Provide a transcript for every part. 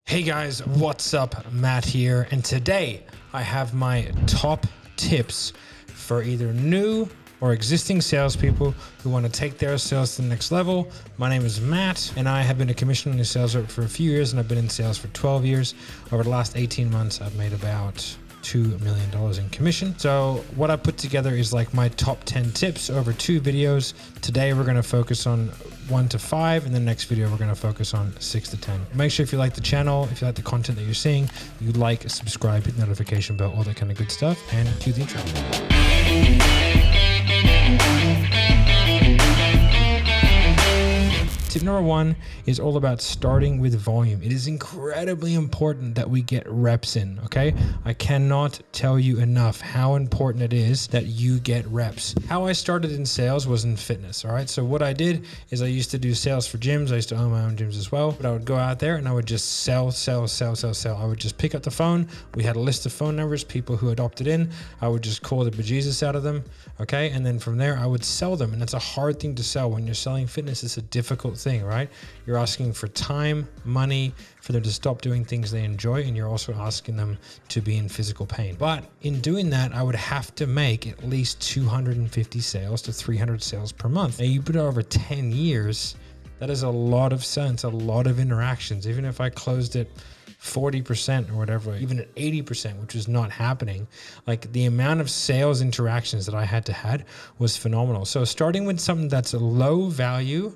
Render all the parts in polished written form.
Hey guys, what's up? Matt here, and today I have my top tips for either new or existing salespeople who want to take their sales to the next level. My name is Matt, and I have been a commissioning sales rep for a few years, and I've been in sales for 12 years. Over the last 18 months, I've made about $2 million in commission. So what I put together is like my top 10 tips over 2 videos. Today, we're going to focus on 1 to 5, and the next video, we're going to focus on 6 to 10. Make sure if you like the channel, if you like the content that you're seeing, you like, subscribe, hit the notification bell, all that kind of good stuff, and cue the intro. Tip number 1 is all about starting with volume. It is incredibly important that we get reps in, okay? I cannot tell you enough how important it is that you get reps. How I started in sales was in fitness, all right? So what I did is I used to do sales for gyms. I used to own my own gyms as well, but I would go out there and I would just sell. I would just pick up the phone. We had a list of phone numbers, people who had opted in. I would just call the bejesus out of them, okay? And then from there, I would sell them. And that's a hard thing to sell. When you're selling fitness, it's a difficult thing, right? You're asking for time, money, for them to stop doing things they enjoy, and you're also asking them to be in physical pain. But in doing that, I would have to make at least 250 sales to 300 sales per month. Now you put it over 10 years, that is a lot of sense, a lot of interactions. Even if I closed it 40% or whatever, even at 80%, which was not happening, like the amount of sales interactions that I had to had was phenomenal. So starting with something that's a low value,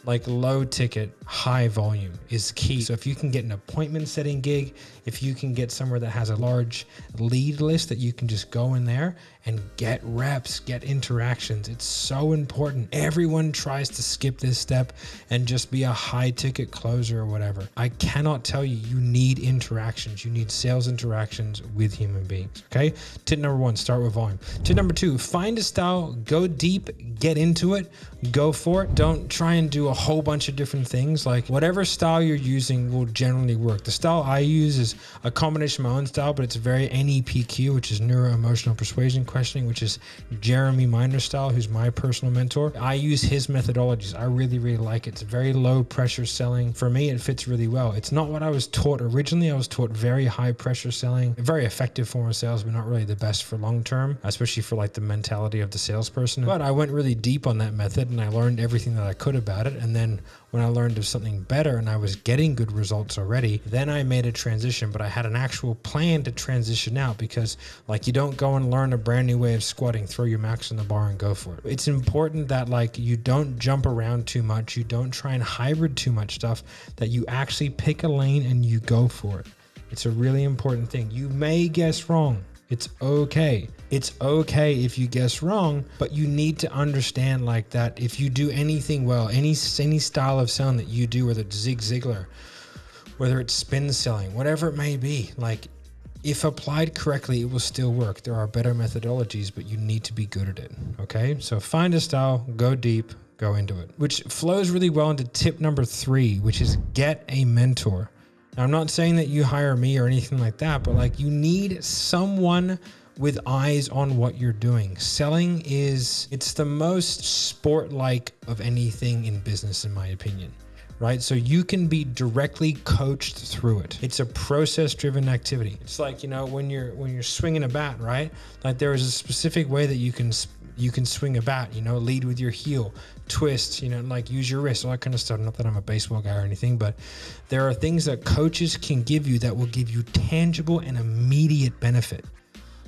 like low ticket, high volume is key. So if you can get an appointment setting gig, if you can get somewhere that has a large lead list that you can just go in there and get reps, get interactions, it's so important. Everyone tries to skip this step and just be a high ticket closer or whatever. I cannot tell you, you need interactions. You need sales interactions with human beings, okay? Tip number 1, start with volume. Tip number 2, find a style, go deep, get into it, go for it. Don't try and do a whole bunch of different things. Like whatever style you're using will generally work. The style I use is a combination of my own style, but it's very NEPQ, which is neuro emotional persuasion questioning, which is Jeremy Miner's style, who's my personal mentor. I use his methodologies. I really like it. It's very low pressure selling. For me, it fits really well. It's not what I was taught originally. I was taught very high pressure selling, a very effective form of sales, but not really the best for long term, especially for like the mentality of the salesperson. But I went really deep on that method and I learned everything that I could about it. And then when I learned of something better and I was getting good results already, then I made a transition, but I had an actual plan to transition out, because like you don't go and learn a brand new way of squatting, throw your max in the bar and go for it. It's important that like you don't jump around too much. You don't try and hybrid too much stuff, that you actually pick a lane and you go for it. It's a really important thing. You may guess wrong. It's okay. It's okay if you guess wrong, but you need to understand like that if you do anything well, any style of selling that you do, whether it's Zig Ziglar, whether it's spin selling, whatever it may be, like if applied correctly, it will still work. There are better methodologies, but you need to be good at it, okay? So find a style, go deep, go into it, which flows really well into tip number 3, which is get a mentor. Now, I'm not saying that you hire me or anything like that, but like you need someone with eyes on what you're doing. Selling it's the most sport-like of anything in business, in my opinion, right? So you can be directly coached through it. It's a process-driven activity. It's like, you know, when you're swinging a bat, right? Like there is a specific way that you can swing a bat, you know, lead with your heel, twist, you know, like use your wrist, all that kind of stuff. Not that I'm a baseball guy or anything, but there are things that coaches can give you that will give you tangible and immediate benefit,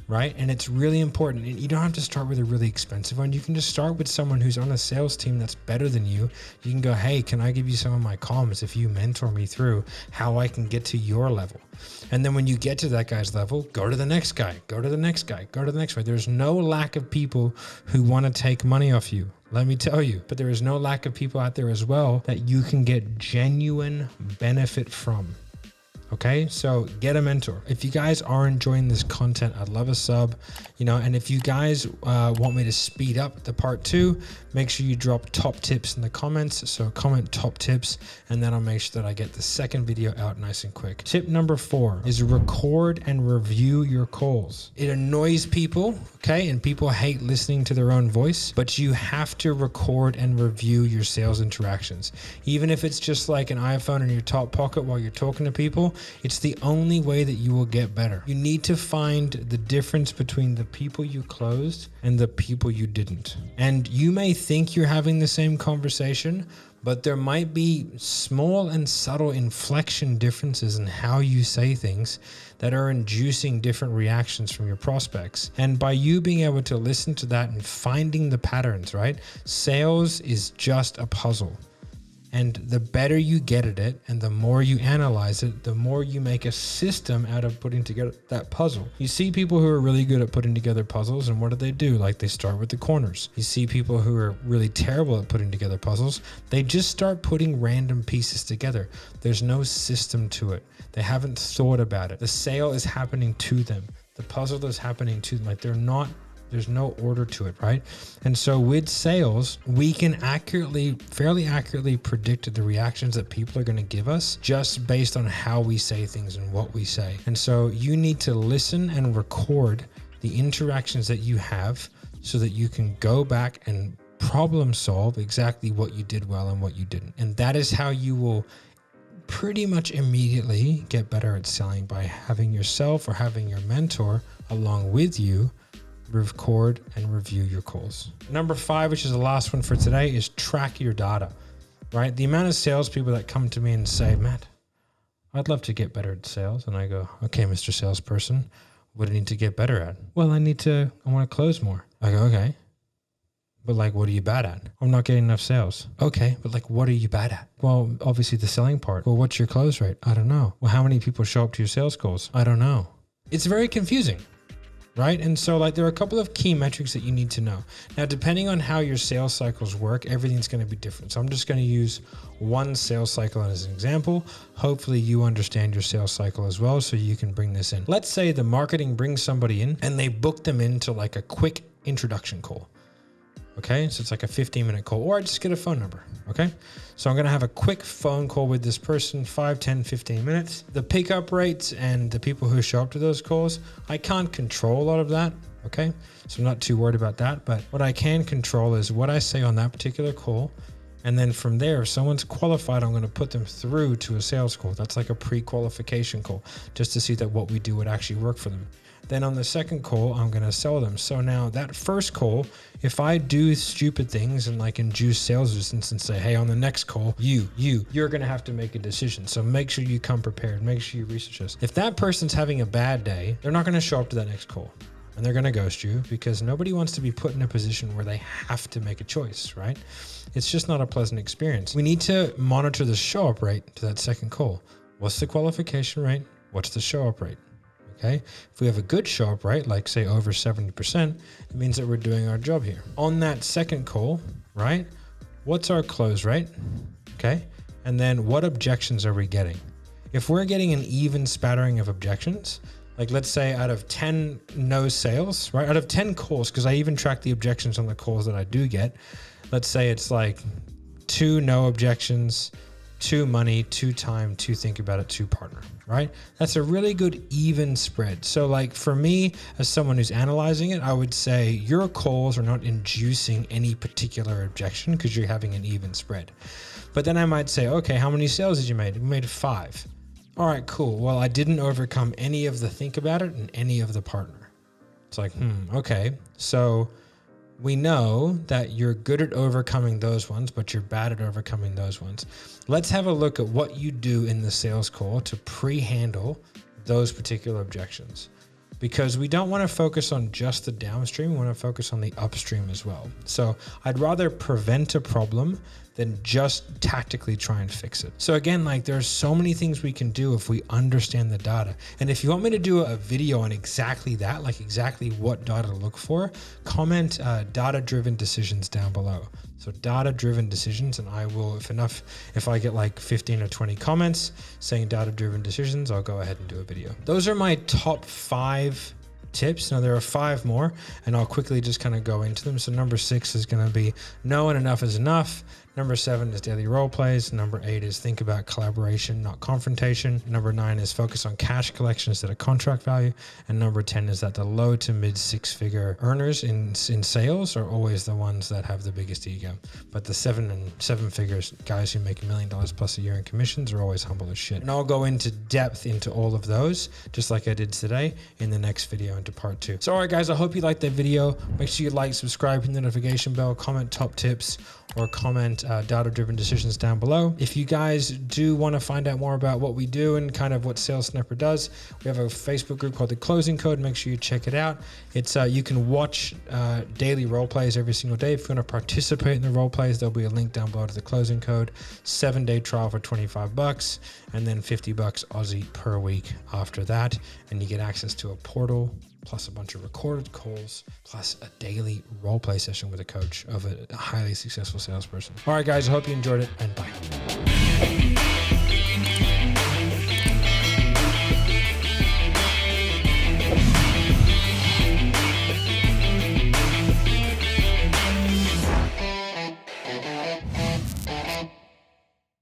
right? And it's really important. And you don't have to start with a really expensive one. You can just start with someone who's on a sales team that's better than you. You can go, hey, can I give you some of my comms if you mentor me through how I can get to your level? And then when you get to that guy's level, go to the next guy, go to the next guy, go to the next guy. There's no lack of people who want to take money off you, let me tell you. But there is no lack of people out there as well that you can get genuine benefit from. Okay, so get a mentor. If you guys are enjoying this content, I'd love a sub, you know, and if you guys want me to speed up the part 2, make sure you drop top tips in the comments. So comment top tips, and then I'll make sure that I get the second video out nice and quick. Tip number 4 is record and review your calls. It annoys people, okay, and people hate listening to their own voice, but you have to record and review your sales interactions. Even if it's just like an iPhone in your top pocket while you're talking to people, It's the only way that you will get better. You need to find the difference between the people you closed and the people you didn't. And you may think you're having the same conversation, but there might be small and subtle inflection differences in how you say things that are inducing different reactions from your prospects. And by you being able to listen to that and finding the patterns, right? Sales is just a puzzle. And the better you get at it and the more you analyze it, the more you make a system out of putting together that puzzle. You see people who are really good at putting together puzzles, and what do? Like, they start with the corners. You see people who are really terrible at putting together puzzles. They just start putting random pieces together. There's no system to it. They haven't thought about it. The sale is happening to them. The puzzle is happening to them. Like, there's no order to it, right? And so with sales, we can fairly accurately predict the reactions that people are going to give us just based on how we say things and what we say. And so you need to listen and record the interactions that you have so that you can go back and problem solve exactly what you did well and what you didn't. And that is how you will pretty much immediately get better at selling, by having yourself or having your mentor along with you record and review your calls. Number 5, which is the last one for today, is track your data, right? The amount of salespeople that come to me and say, Matt, I'd love to get better at sales. And I go, okay, Mr. Salesperson, what do I need to get better at? Well, I want to close more. I go, okay, but like, what are you bad at? I'm not getting enough sales. Okay, but like, what are you bad at? Well, obviously the selling part. Well, what's your close rate? I don't know. Well, how many people show up to your sales calls? I don't know. It's very confusing. Right? And so like, there are a couple of key metrics that you need to know. Now, depending on how your sales cycles work, everything's going to be different. So I'm just going to use one sales cycle as an example. Hopefully you understand your sales cycle as well, so you can bring this in. Let's say the marketing brings somebody in and they book them into like a quick introduction call. Okay, so it's like a 15-minute call, or I just get a phone number. Okay, so I'm going to have a quick phone call with this person, 5, 10, 15 minutes. The pickup rates and the people who show up to those calls, I can't control a lot of that. Okay, so I'm not too worried about that. But what I can control is what I say on that particular call. And then from there, if someone's qualified, I'm going to put them through to a sales call. That's like a pre-qualification call, just to see that what we do would actually work for them. Then on the second call, I'm going to sell them. So now that first call, if I do stupid things and like induce sales resistance and say, hey, on the next call, you're going to have to make a decision. So make sure you come prepared. Make sure you research this. If that person's having a bad day, they're not going to show up to that next call. And they're going to ghost you, because nobody wants to be put in a position where they have to make a choice, right? It's just not a pleasant experience. We need to monitor the show up rate to that second call. What's the qualification rate? What's the show up rate? Okay. If we have a good show up rate, like say over 70%, it means that we're doing our job here. On that second call, right? What's our close rate? Okay. And then what objections are we getting? If we're getting an even spattering of objections, like let's say out of 10 no sales, right? Out of 10 calls, because I even track the objections on the calls that I do get. Let's say it's like 2 no objections, 2 money, 2 time, 2 think about it, 2 partner, right? That's a really good even spread. So like for me, as someone who's analyzing it, I would say your calls are not inducing any particular objection because you're having an even spread. But then I might say, okay, how many sales did you make? We made 5. All right, cool. Well, I didn't overcome any of the think about it and any of the partner. It's like, okay. So we know that you're good at overcoming those ones, but you're bad at overcoming those ones. Let's have a look at what you do in the sales call to pre-handle those particular objections, because we don't want to focus on just the downstream. We want to focus on the upstream as well. So I'd rather prevent a problem than just tactically try and fix it. So again, like there's so many things we can do if we understand the data. And if you want me to do a video on exactly that, like exactly what data to look for, comment data-driven decisions down below. So data-driven decisions, and I will, if I get like 15 or 20 comments saying data-driven decisions, I'll go ahead and do a video. Those are my top 5 tips. Now there are 5 more, and I'll quickly just kind of go into them. So number 6 is going to be know and enough is enough. Number 7 is daily role plays. Number 8 is think about collaboration, not confrontation. Number 9 is focus on cash collection instead of contract value. And number 10 is that the low to mid 6-figure earners in sales are always the ones that have the biggest ego. But the 7 figures guys who make $1 million plus a year in commissions are always humble as shit. And I'll go into depth into all of those, just like I did today in the next video into part 2. So all right guys, I hope you liked that video. Make sure you like, subscribe, hit the notification bell, comment top tips, or comment data-driven decisions down below. If you guys do want to find out more about what we do and kind of what Sales Sniper does, we have a Facebook group called The Closing Code. Make sure you check it out. It's you can watch daily role plays every single day. If you want to participate in the role plays, there'll be a link down below to The Closing Code. 7-day trial for $25, and then $50 Aussie per week after that. And you get access to a portal, plus a bunch of recorded calls, plus a daily role play session with a coach of a highly successful salesperson. All right, guys, I hope you enjoyed it, and bye.